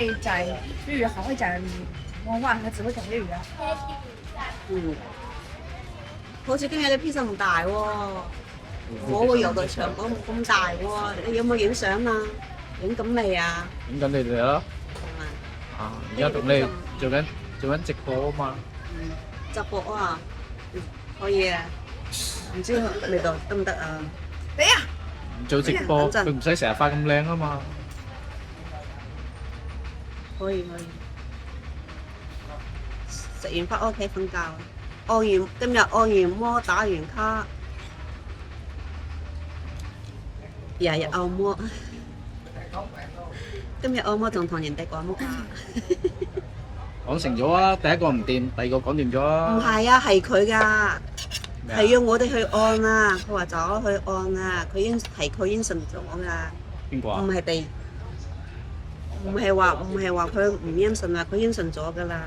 會講粵語，好會講廣東話，佢只會講粵語啊。嗯，好似今日啲披薩咁大喎，我個遊樂場咁大喎，你有冇影相啊？影緊你啊？影緊你哋咯。係咪？啊，而家同你做緊直播啊嘛。嗯，直播啊，可以啊，唔知味道得唔得啊？你啊，做直播佢唔使成日發咁靚啊嘛。可以。食完翻屋企瞓覺，今日按完摩打完卡，日日按摩。今日按摩仲同人哋講乜啊？講成咗啊！第一個唔掂，第二個講掂咗啊！唔係啊，係佢㗎，咩啊係要我哋去按啊！佢話走去按啊，佢應承咗㗎，邊個啊？唔係話佢唔應承啊，佢應承咗㗎啦。